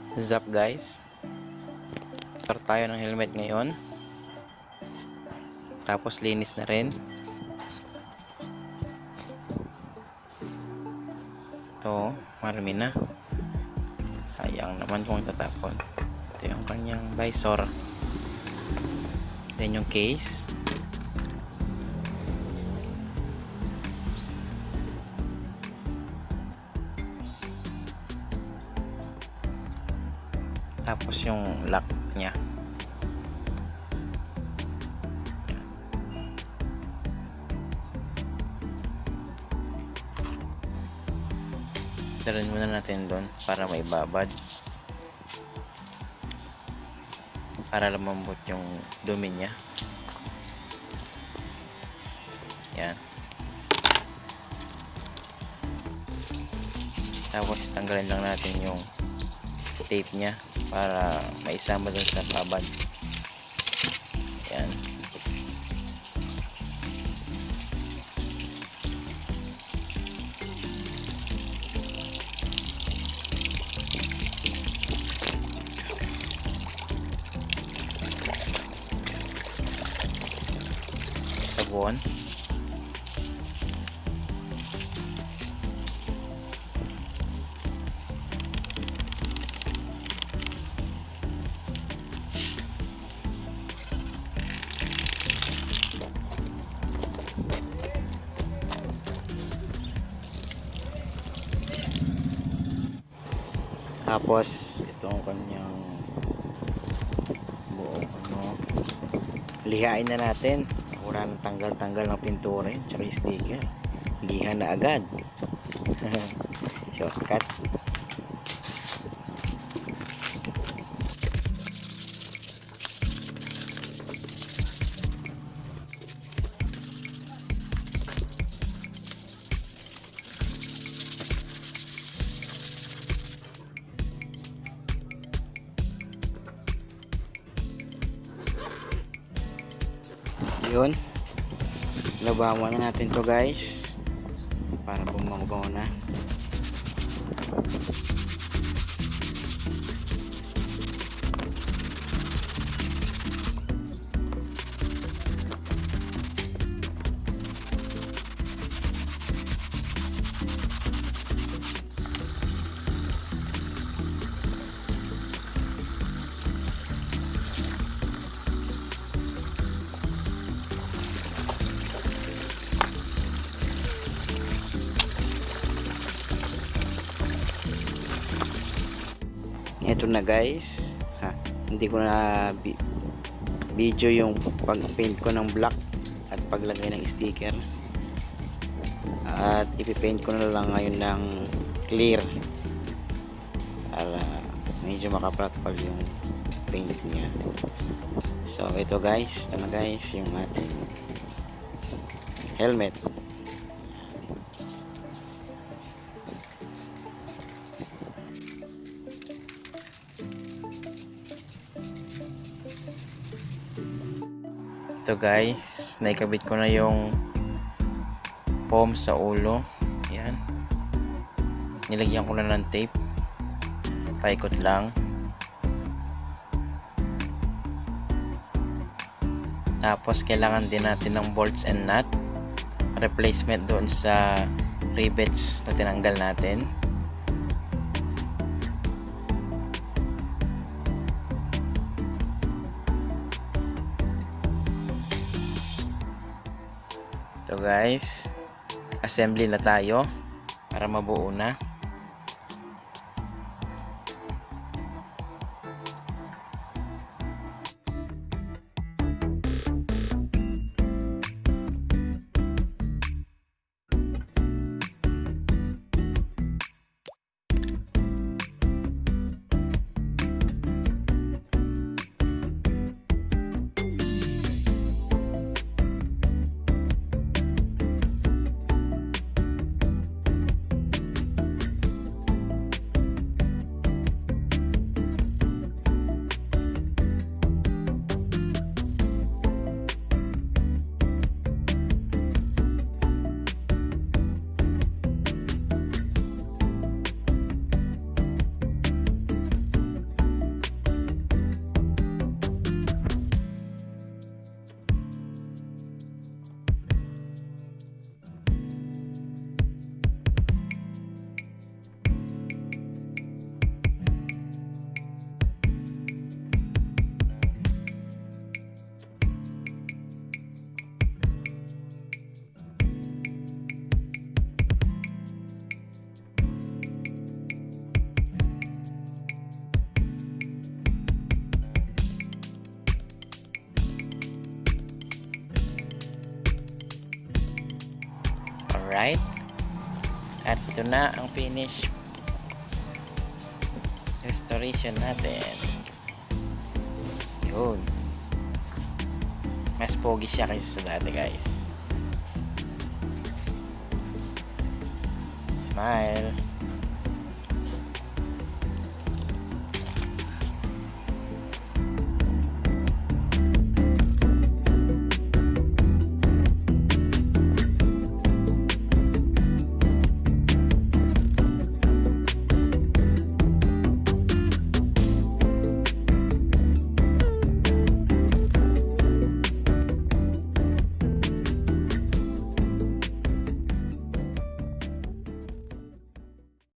What's up guys? Start tayo ng helmet ngayon. Tapos linis na rin. Ito, marami na. Sayang naman kung tatapon. Ito yung kanyang visor. Then yung case. Tapos yung lock nya. Dalhin muna natin doon para maibabad. Para lumambot yung dumi nya. Yan. Tapos tanggalin lang natin yung tape nya para maisama dun sa babad. Yan. Sabon. Tapos itong kanyang buong lihain na natin. Wala nang tanggal-tanggal ng pintura yun, tsaka sticker. Liha na agad. Shortcut. Yun, labawan na natin to guys para bumango na. Ito na guys, hindi ko na video yung pag paint ko ng black at paglagay ng sticker, at ipipaint ko na lang ngayon ng clear para medyo makapal yung paint niya. So ito guys, yung ating helmet. Ito guys, naikabit ko na yung foam sa ulo. Yan, nilagyan ko na ng tape, paikot lang. Tapos kailangan din natin ng bolts and nut replacement doon sa rivets na tinanggal natin. So guys, assembly na tayo para mabuo na. Alright? At ito na ang finish restoration natin. Yun. Mas pogi siya kaysa sa dati, guys. Smile.